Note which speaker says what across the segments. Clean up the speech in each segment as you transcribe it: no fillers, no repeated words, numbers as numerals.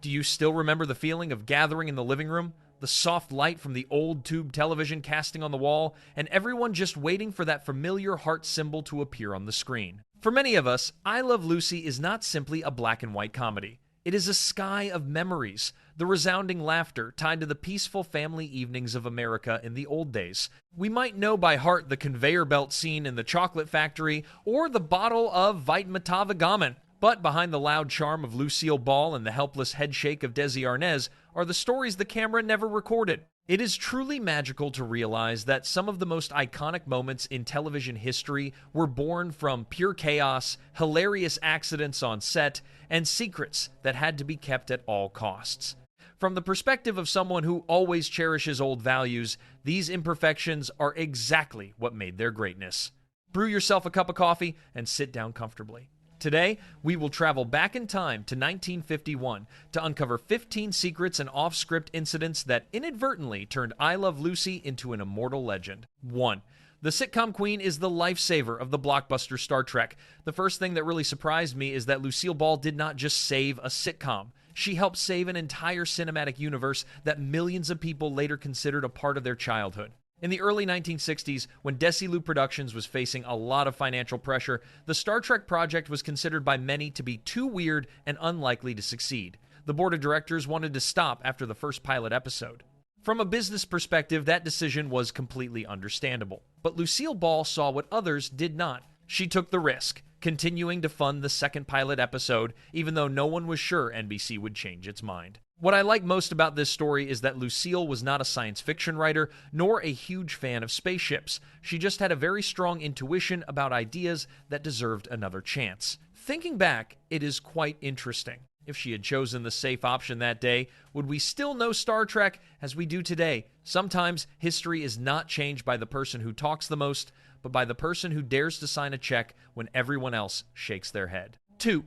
Speaker 1: Do you still remember the feeling of gathering in the living room? The soft light from the old tube television casting on the wall, and everyone just waiting for that familiar heart symbol to appear on the screen. For many of us, I Love Lucy is not simply a black and white comedy. It is a sky of memories, the resounding laughter tied to the peaceful family evenings of America in the old days. We might know by heart the conveyor belt scene in the chocolate factory or the bottle of Vitameatavegamin, but behind the loud charm of Lucille Ball and the helpless headshake of Desi Arnaz are the stories the camera never recorded. It is truly magical to realize that some of the most iconic moments in television history were born from pure chaos, hilarious accidents on set, and secrets that had to be kept at all costs. From the perspective of someone who always cherishes old values, these imperfections are exactly what made their greatness. Brew yourself a cup of coffee and sit down comfortably. Today, we will travel back in time to 1951 to uncover 15 secrets and off-script incidents that inadvertently turned I Love Lucy into an immortal legend. 1. The sitcom queen is the lifesaver of the blockbuster Star Trek. The first thing that really surprised me is that Lucille Ball did not just save a sitcom. She helped save an entire cinematic universe that millions of people later considered a part of their childhood. In the early 1960s, when Desilu Productions was facing a lot of financial pressure, the Star Trek project was considered by many to be too weird and unlikely to succeed. The board of directors wanted to stop after the first pilot episode. From a business perspective, that decision was completely understandable. But Lucille Ball saw what others did not. She took the risk, continuing to fund the second pilot episode, even though no one was sure NBC would change its mind. What I like most about this story is that Lucille was not a science fiction writer, nor a huge fan of spaceships. She just had a very strong intuition about ideas that deserved another chance. Thinking back, it is quite interesting. If she had chosen the safe option that day, would we still know Star Trek as we do today? Sometimes history is not changed by the person who talks the most, but by the person who dares to sign a check when everyone else shakes their head. 2.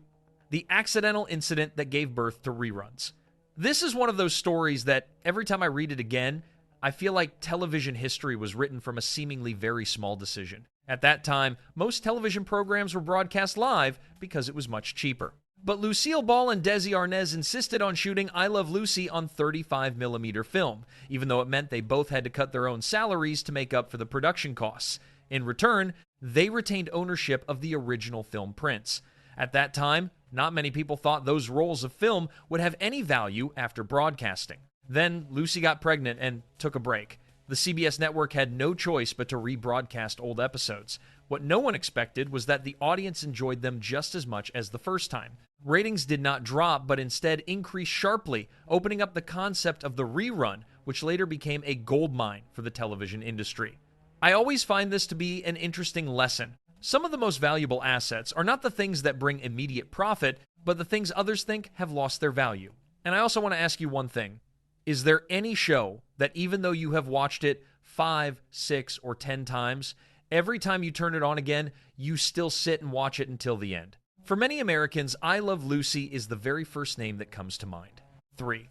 Speaker 1: The accidental incident that gave birth to reruns. This is one of those stories that every time I read it again, I feel like television history was written from a seemingly very small decision. At that time, most television programs were broadcast live because it was much cheaper. But Lucille Ball and Desi Arnaz insisted on shooting I Love Lucy on 35mm film, even though it meant they both had to cut their own salaries to make up for the production costs. In return, they retained ownership of the original film prints. At that time, not many people thought those rolls of film would have any value after broadcasting. Then Lucy got pregnant and took a break. The CBS network had no choice but to rebroadcast old episodes. What no one expected was that the audience enjoyed them just as much as the first time. Ratings did not drop, but instead increased sharply, opening up the concept of the rerun, which later became a goldmine for the television industry. I always find this to be an interesting lesson. Some of the most valuable assets are not the things that bring immediate profit, but the things others think have lost their value. And I also want to ask you one thing. Is there any show that even though you have watched it 5, 6, or 10 times, every time you turn it on again, you still sit and watch it until the end? For many Americans, I Love Lucy is the very first name that comes to mind. 3.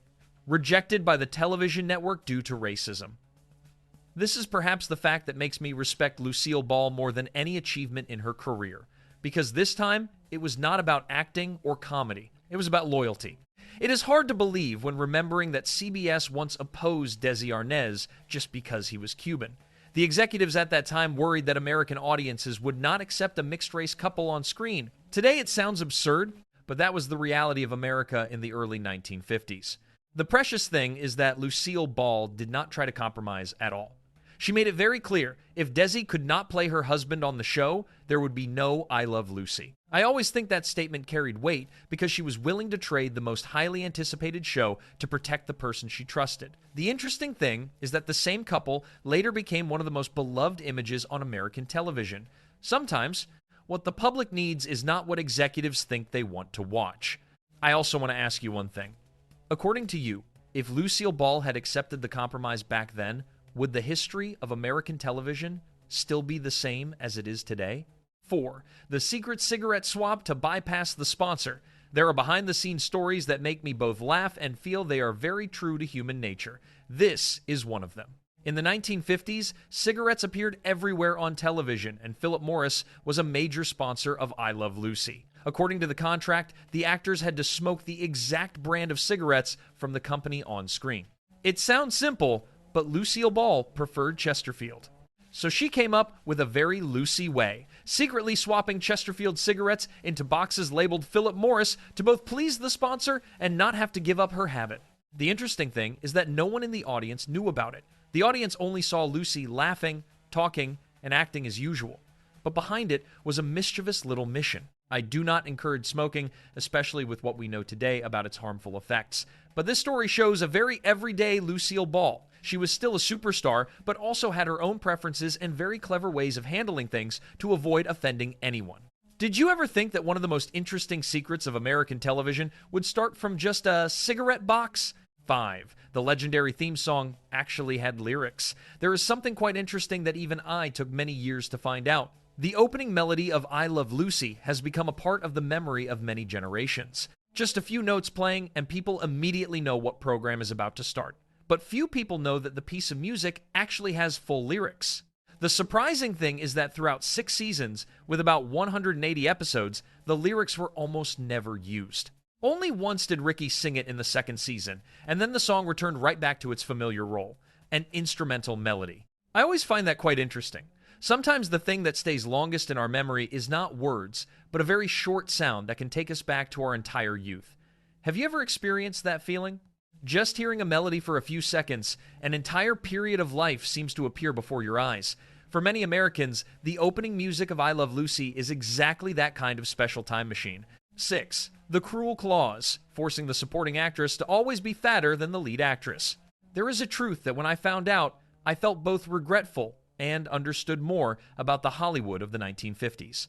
Speaker 1: Rejected by the television network due to racism. This is perhaps the fact that makes me respect Lucille Ball more than any achievement in her career, because this time, it was not about acting or comedy. It was about loyalty. It is hard to believe when remembering that CBS once opposed Desi Arnaz just because he was Cuban. The executives at that time worried that American audiences would not accept a mixed-race couple on screen. Today it sounds absurd, but that was the reality of America in the early 1950s. The precious thing is that Lucille Ball did not try to compromise at all. She made it very clear, if Desi could not play her husband on the show, there would be no I Love Lucy. I always think that statement carried weight because she was willing to trade the most highly anticipated show to protect the person she trusted. The interesting thing is that the same couple later became one of the most beloved images on American television. Sometimes, what the public needs is not what executives think they want to watch. I also want to ask you one thing. According to you, if Lucille Ball had accepted the compromise back then, would the history of American television still be the same as it is today? 4. The secret cigarette swap to bypass the sponsor. There are behind-the-scenes stories that make me both laugh and feel they are very true to human nature. This is one of them. In the 1950s, cigarettes appeared everywhere on television, and Philip Morris was a major sponsor of I Love Lucy. According to the contract, the actors had to smoke the exact brand of cigarettes from the company on screen. It sounds simple, but Lucille Ball preferred Chesterfield. So she came up with a very Lucy way, secretly swapping Chesterfield cigarettes into boxes labeled Philip Morris to both please the sponsor and not have to give up her habit. The interesting thing is that no one in the audience knew about it. The audience only saw Lucy laughing, talking, and acting as usual. But behind it was a mischievous little mission. I do not encourage smoking, especially with what we know today about its harmful effects. But this story shows a very everyday Lucille Ball. She was still a superstar, but also had her own preferences and very clever ways of handling things to avoid offending anyone. Did you ever think that one of the most interesting secrets of American television would start from just a cigarette box? 5. The legendary theme song actually had lyrics. There is something quite interesting that even I took many years to find out. The opening melody of I Love Lucy has become a part of the memory of many generations. Just a few notes playing, and people immediately know what program is about to start. But few people know that the piece of music actually has full lyrics. The surprising thing is that throughout 6 seasons, with about 180 episodes, the lyrics were almost never used. Only once did Ricky sing it in the 2nd season, and then the song returned right back to its familiar role, an instrumental melody. I always find that quite interesting. Sometimes the thing that stays longest in our memory is not words, but a very short sound that can take us back to our entire youth. Have you ever experienced that feeling? Just hearing a melody for a few seconds, an entire period of life seems to appear before your eyes. For many Americans, the opening music of I Love Lucy is exactly that kind of special time machine. 6. The cruel clause, forcing the supporting actress to always be fatter than the lead actress. There is a truth that when I found out, I felt both regretful and understood more about the Hollywood of the 1950s.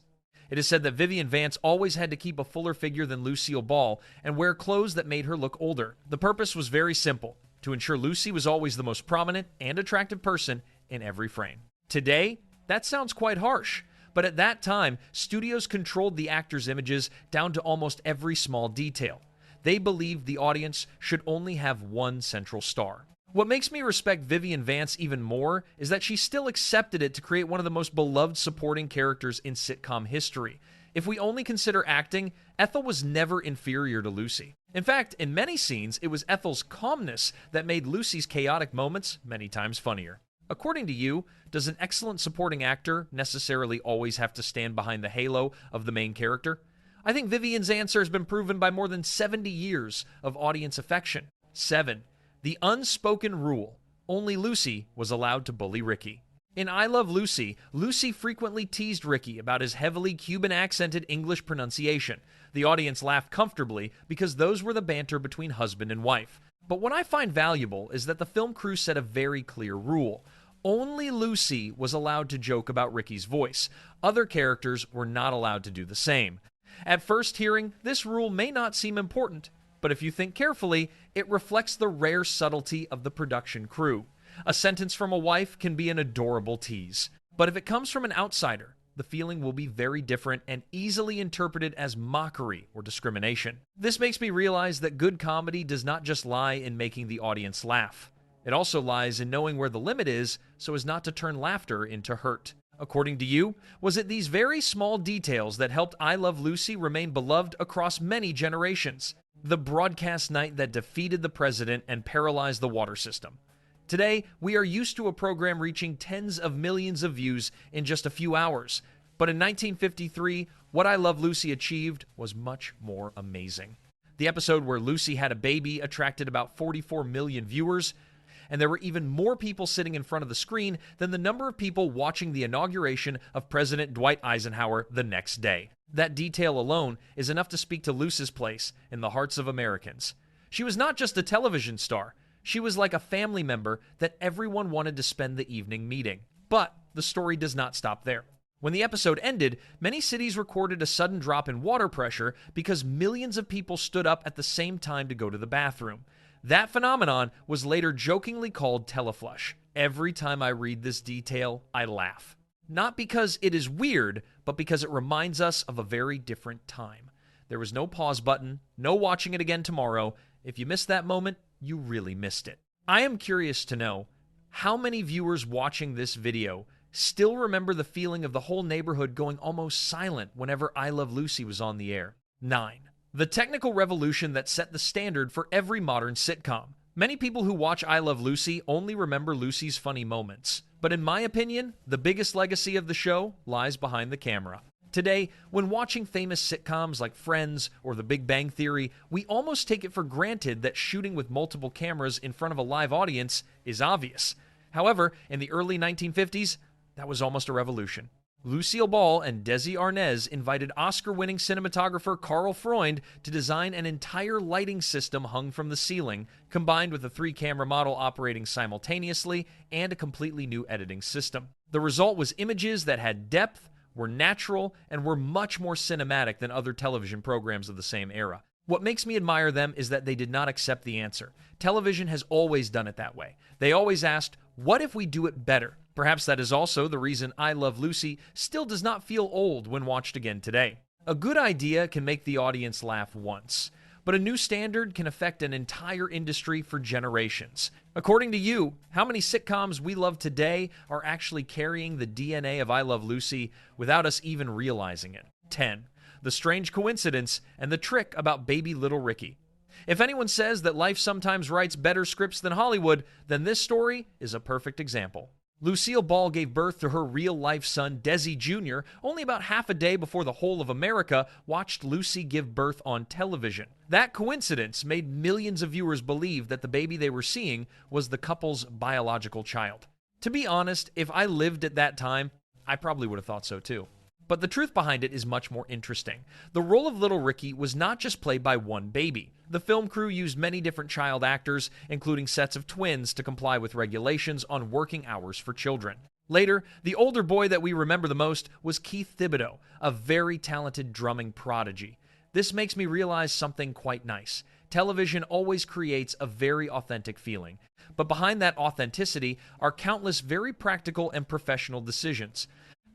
Speaker 1: It is said that Vivian Vance always had to keep a fuller figure than Lucille Ball and wear clothes that made her look older. The purpose was very simple, to ensure Lucy was always the most prominent and attractive person in every frame. Today, that sounds quite harsh, but at that time, studios controlled the actors' images down to almost every small detail. They believed the audience should only have one central star. What makes me respect Vivian Vance even more is that she still accepted it to create one of the most beloved supporting characters in sitcom history. If we only consider acting, Ethel was never inferior to Lucy. In fact, in many scenes, it was Ethel's calmness that made Lucy's chaotic moments many times funnier. According to you, does an excellent supporting actor necessarily always have to stand behind the halo of the main character? I think Vivian's answer has been proven by more than 70 years of audience affection. 7. The unspoken rule. Only Lucy was allowed to bully Ricky. In I Love Lucy, Lucy frequently teased Ricky about his heavily Cuban-accented English pronunciation. The audience laughed comfortably because those were the banter between husband and wife. But what I find valuable is that the film crew set a very clear rule. Only Lucy was allowed to joke about Ricky's voice. Other characters were not allowed to do the same. At first hearing, this rule may not seem important, but if you think carefully, it reflects the rare subtlety of the production crew. A sentence from a wife can be an adorable tease, but if it comes from an outsider, the feeling will be very different and easily interpreted as mockery or discrimination. This makes me realize that good comedy does not just lie in making the audience laugh. It also lies in knowing where the limit is so as not to turn laughter into hurt. According to you, was it these very small details that helped I Love Lucy remain beloved across many generations? The broadcast night that defeated the president and paralyzed the water system. Today, we are used to a program reaching tens of millions of views in just a few hours. But in 1953, what I Love Lucy achieved was much more amazing. The episode where Lucy had a baby attracted about 44 million viewers, and there were even more people sitting in front of the screen than the number of people watching the inauguration of President Dwight Eisenhower the next day. That detail alone is enough to speak to Lucy's place in the hearts of Americans. She was not just a television star. She was like a family member that everyone wanted to spend the evening meeting. But the story does not stop there. When the episode ended, many cities recorded a sudden drop in water pressure because millions of people stood up at the same time to go to the bathroom. That phenomenon was later jokingly called teleflush. Every time I read this detail, I laugh. Not because it is weird, but because it reminds us of a very different time. There was no pause button, no watching it again tomorrow. If you missed that moment, you really missed it. I am curious to know how many viewers watching this video still remember the feeling of the whole neighborhood going almost silent whenever I Love Lucy was on the air. 9. The technical revolution that set the standard for every modern sitcom. Many people who watch I Love Lucy only remember Lucy's funny moments. But in my opinion, the biggest legacy of the show lies behind the camera. Today, when watching famous sitcoms like Friends or The Big Bang Theory, we almost take it for granted that shooting with multiple cameras in front of a live audience is obvious. However, in the early 1950s, that was almost a revolution. Lucille Ball and Desi Arnaz invited Oscar-winning cinematographer Carl Freund to design an entire lighting system hung from the ceiling, combined with a 3-camera model operating simultaneously and a completely new editing system. The result was images that had depth, were natural, and were much more cinematic than other television programs of the same era. What makes me admire them is that they did not accept the answer. Television has always done it that way. They always asked, what if we do it better? Perhaps that is also the reason I Love Lucy still does not feel old when watched again today. A good idea can make the audience laugh once, but a new standard can affect an entire industry for generations. According to you, how many sitcoms we love today are actually carrying the DNA of I Love Lucy without us even realizing it? 10. The strange coincidence and the trick about baby little Ricky. If anyone says that life sometimes writes better scripts than Hollywood, then this story is a perfect example. Lucille Ball gave birth to her real-life son, Desi Jr., only about half a day before the whole of America watched Lucy give birth on television. That coincidence made millions of viewers believe that the baby they were seeing was the couple's biological child. To be honest, if I lived at that time, I probably would have thought so too. But the truth behind it is much more interesting. The role of little Ricky was not just played by one baby. The film crew used many different child actors, including sets of twins, to comply with regulations on working hours for children. Later, the older boy that we remember the most was Keith Thibodeau, a very talented drumming prodigy. This makes me realize something quite nice. Television always creates a very authentic feeling. But behind that authenticity are countless very practical and professional decisions.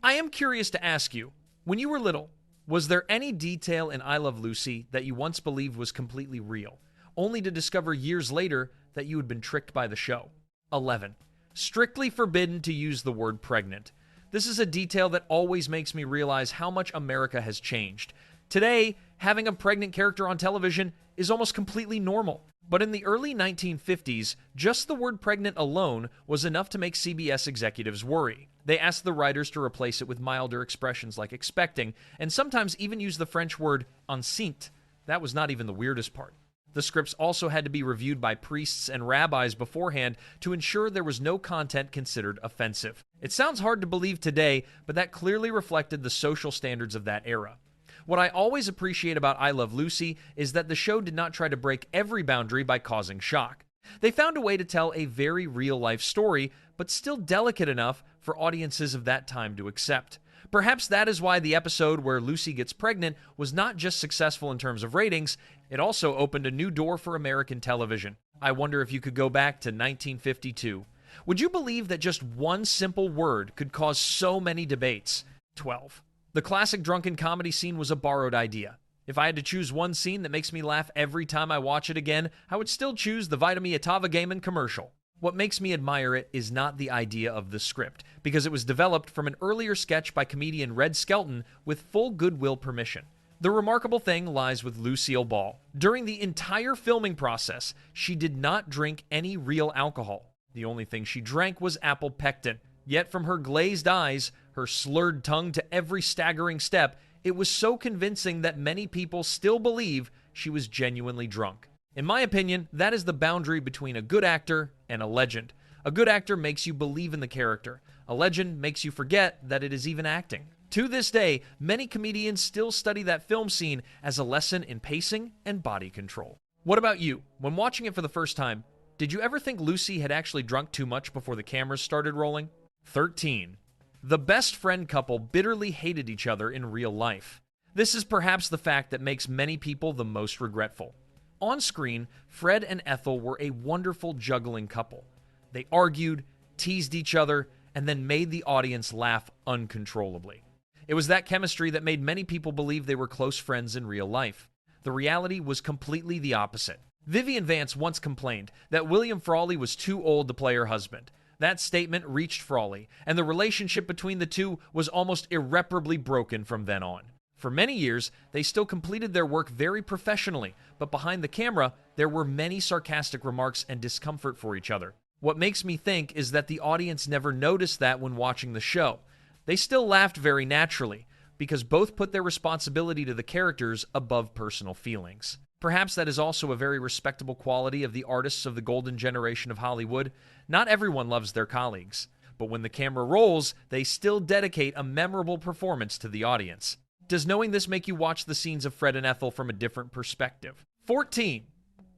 Speaker 1: I am curious to ask you, when you were little, was there any detail in I Love Lucy that you once believed was completely real, only to discover years later that you had been tricked by the show? 11. Strictly forbidden to use the word pregnant. This is a detail that always makes me realize how much America has changed. Today, having a pregnant character on television is almost completely normal. But in the early 1950s, just the word pregnant alone was enough to make CBS executives worry. They asked the writers to replace it with milder expressions like expecting, and sometimes even use the French word enceinte. That was not even the weirdest part. The scripts also had to be reviewed by priests and rabbis beforehand to ensure there was no content considered offensive. It sounds hard to believe today, but that clearly reflected the social standards of that era. What I always appreciate about I Love Lucy is that the show did not try to break every boundary by causing shock. They found a way to tell a very real-life story, but still delicate enough for audiences of that time to accept. Perhaps that is why the episode where Lucy gets pregnant was not just successful in terms of ratings, it also opened a new door for American television. I wonder if you could go back to 1952. Would you believe that just one simple word could cause so many debates? 12. The classic drunken comedy scene was a borrowed idea. If I had to choose one scene that makes me laugh every time I watch it again, I would still choose the Vitameatavegamin commercial. What makes me admire it is not the idea of the script, because it was developed from an earlier sketch by comedian Red Skelton with full goodwill permission. The remarkable thing lies with Lucille Ball. During the entire filming process, she did not drink any real alcohol. The only thing she drank was apple pectin. Yet from her glazed eyes, her slurred tongue to every staggering step, it was so convincing that many people still believe she was genuinely drunk. In my opinion, that is the boundary between a good actor and a legend. A good actor makes you believe in the character. A legend makes you forget that it is even acting. To this day, many comedians still study that film scene as a lesson in pacing and body control. What about you? When watching it for the first time, did you ever think Lucy had actually drunk too much before the cameras started rolling? 13. The best friend couple bitterly hated each other in real life. This is perhaps the fact that makes many people the most regretful. On screen, Fred and Ethel were a wonderful juggling couple. They argued, teased each other, and then made the audience laugh uncontrollably. It was that chemistry that made many people believe they were close friends in real life. The reality was completely the opposite. Vivian Vance once complained that William Frawley was too old to play her husband. That statement reached Frawley, and the relationship between the two was almost irreparably broken from then on. For many years, they still completed their work very professionally, but behind the camera, there were many sarcastic remarks and discomfort for each other. What makes me think is that the audience never noticed that when watching the show. They still laughed very naturally, because both put their responsibility to the characters above personal feelings. Perhaps that is also a very respectable quality of the artists of the golden generation of Hollywood. Not everyone loves their colleagues, but when the camera rolls, they still dedicate a memorable performance to the audience. Does knowing this make you watch the scenes of Fred and Ethel from a different perspective? 14.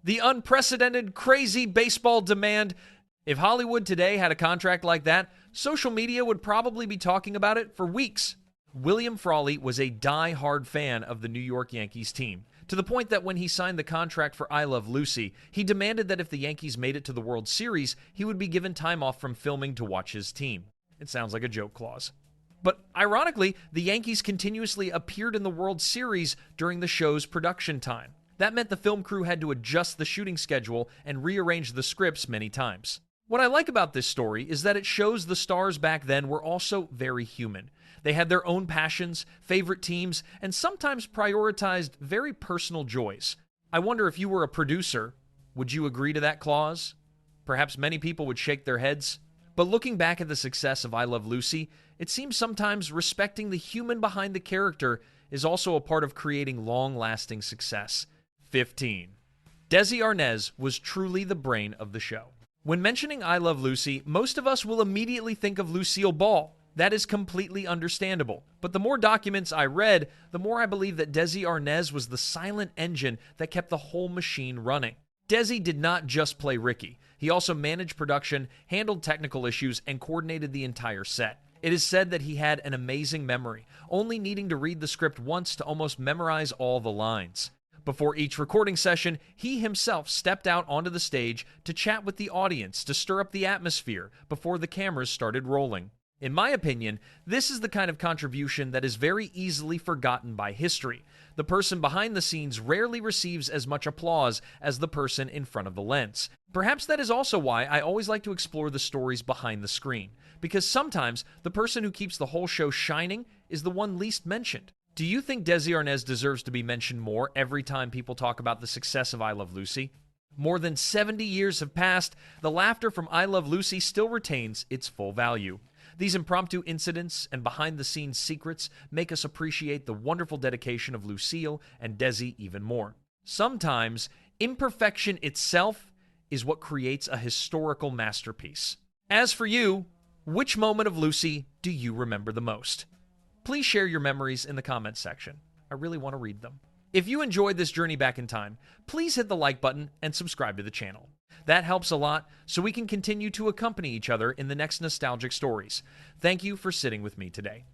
Speaker 1: The unprecedented, crazy baseball demand. If Hollywood today had a contract like that, social media would probably be talking about it for weeks. William Frawley was a die-hard fan of the New York Yankees team, to the point that when he signed the contract for I Love Lucy, he demanded that if the Yankees made it to the World Series, he would be given time off from filming to watch his team. It sounds like a joke clause. But ironically, the Yankees continuously appeared in the World Series during the show's production time. That meant the film crew had to adjust the shooting schedule and rearrange the scripts many times. What I like about this story is that it shows the stars back then were also very human. They had their own passions, favorite teams, and sometimes prioritized very personal joys. I wonder if you were a producer, would you agree to that clause? Perhaps many people would shake their heads. But looking back at the success of I Love Lucy, it seems sometimes respecting the human behind the character is also a part of creating long-lasting success. 15. Desi Arnaz was truly the brain of the show. When mentioning I Love Lucy, most of us will immediately think of Lucille Ball. That is completely understandable. But the more documents I read, the more I believe that Desi Arnaz was the silent engine that kept the whole machine running. Desi did not just play Ricky. He also managed production, handled technical issues, and coordinated the entire set. It is said that he had an amazing memory, only needing to read the script once to almost memorize all the lines. Before each recording session, he himself stepped out onto the stage to chat with the audience to stir up the atmosphere before the cameras started rolling. In my opinion, this is the kind of contribution that is very easily forgotten by history. The person behind the scenes rarely receives as much applause as the person in front of the lens. Perhaps that is also why I always like to explore the stories behind the screen, because sometimes the person who keeps the whole show shining is the one least mentioned. Do you think Desi Arnaz deserves to be mentioned more every time people talk about the success of I Love Lucy? More than 70 years have passed, the laughter from I Love Lucy still retains its full value. These impromptu incidents and behind-the-scenes secrets make us appreciate the wonderful dedication of Lucille and Desi even more. Sometimes, imperfection itself is what creates a historical masterpiece. As for you, which moment of Lucy do you remember the most? Please share your memories in the comments section. I really want to read them. If you enjoyed this journey back in time, please hit the like button and subscribe to the channel. That helps a lot so we can continue to accompany each other in the next nostalgic stories. Thank you for sitting with me today.